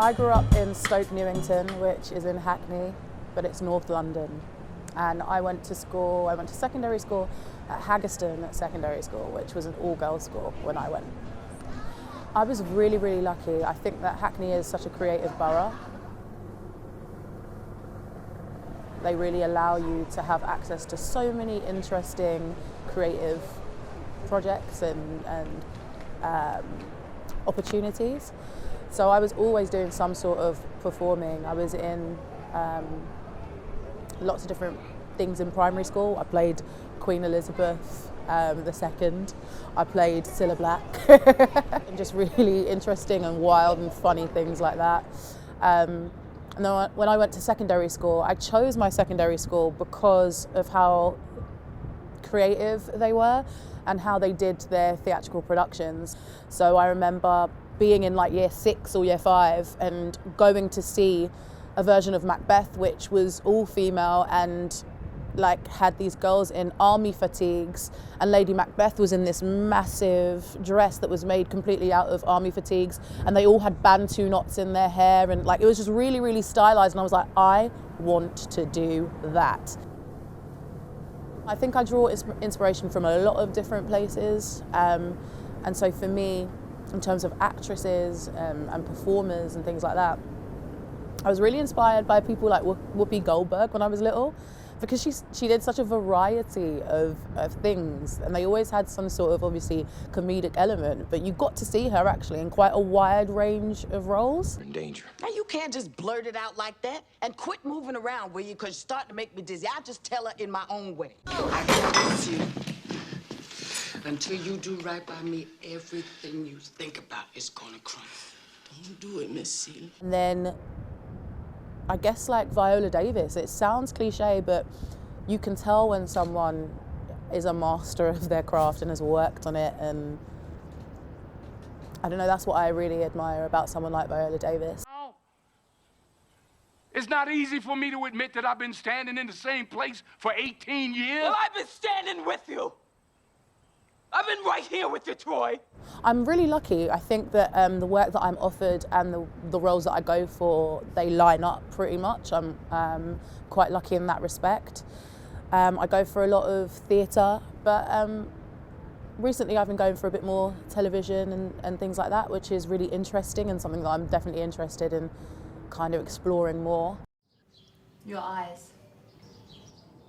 I grew up in Stoke Newington, which is in Hackney, but it's North London. And I went to secondary school at Haggerston Secondary School, which was an all-girls school when I went. I was really, really lucky. I think that Hackney is such a creative borough. They really allow you to have access to so many interesting creative projects and opportunities. So I was always doing some sort of performing. I was in lots of different things in primary school. I played Queen Elizabeth II. I played Cilla Black. And just really interesting and wild and funny things like that. And then when I went to secondary school, I chose my secondary school because of how creative they were and how they did their theatrical productions. So I remember being in like year 6 or year 5 and going to see a version of Macbeth which was all female and like had these girls in army fatigues, and Lady Macbeth was in this massive dress that was made completely out of army fatigues, and they all had bantu knots in their hair, and like it was just really, really stylized, and I was like, I want to do that. I think I draw inspiration from a lot of different places, and so for me, in terms of actresses and performers and things like that, I was really inspired by people like Whoopi Goldberg when I was little, because she did such a variety of things, and they always had some sort of obviously comedic element, but you got to see her actually in quite a wide range of roles. You're in danger. Now you can't just blurt it out like that, and quit moving around, will you? Because you're starting to make me dizzy. I'll just tell her in my own way. I promise you, until you do right by me, everything you think about is gonna crumble. Don't do it, Miss Celia. And then I guess like Viola Davis, it sounds cliche, but you can tell when someone is a master of their craft and has worked on it, and I don't know, that's what I really admire about someone like Viola Davis. It's not easy for me to admit that I've been standing in the same place for 18 years. Well, I've been standing with you. I've been right here with you, Troy. I'm really lucky. I think that the work that I'm offered and the roles that I go for, they line up pretty much. I'm quite lucky in that respect. I go for a lot of theatre, but recently I've been going for a bit more television and things like that, which is really interesting and something that I'm definitely interested in kind of exploring more. Your eyes.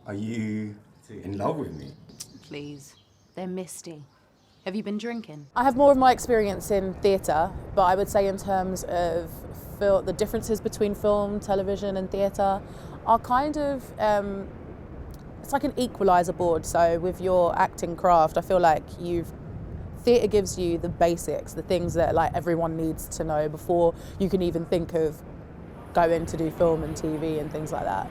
Are you in love with me? Please. They're misty. Have you been drinking? I have more of my experience in theatre, but I would say in terms of the differences between film, television and theatre are kind of, it's like an equaliser board. So with your acting craft, I feel like theatre gives you the basics, the things that like everyone needs to know before you can even think of going to do film and TV and things like that.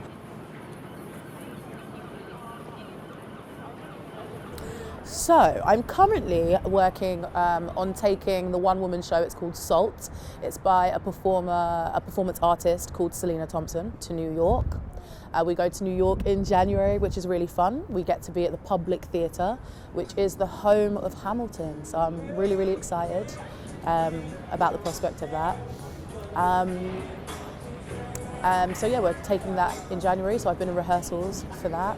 So I'm currently working on taking the one-woman show. It's called Salt. It's by a performance artist called Selena Thompson to New York. We go to New York in January, which is really fun. We get to be at the Public Theatre, which is the home of Hamilton. So I'm really, really excited about the prospect of that. So yeah, we're taking that in January. So I've been in rehearsals for that.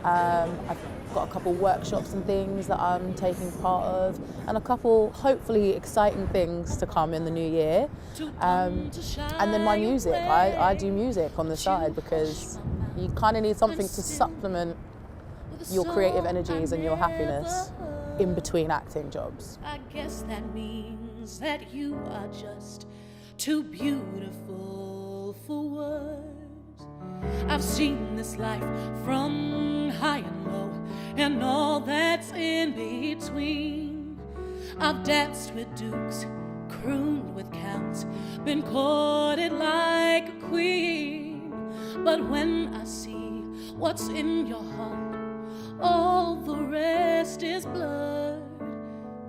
I've got a couple workshops and things that I'm taking part of, and a couple hopefully exciting things to come in the new year. And then my music, I do music on the side because you kind of need something to supplement your creative energies and your happiness in between acting jobs. I guess that means that you are just too beautiful for words. I've seen this life from high and low and all that's in between. I've danced with dukes, crooned with counts, been courted like a queen. But when I see what's in your heart, all the rest is blurred.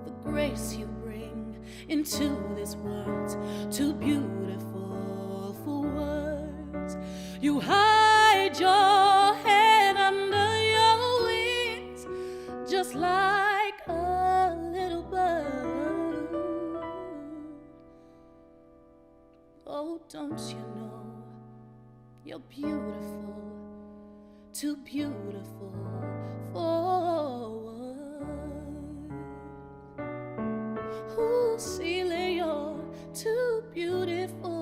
The grace you bring into this world's too beautiful for words. You hide your head under your wings, just like a little bird. Oh, don't you know you're beautiful, too beautiful for words. Ooh, Celia, you're too beautiful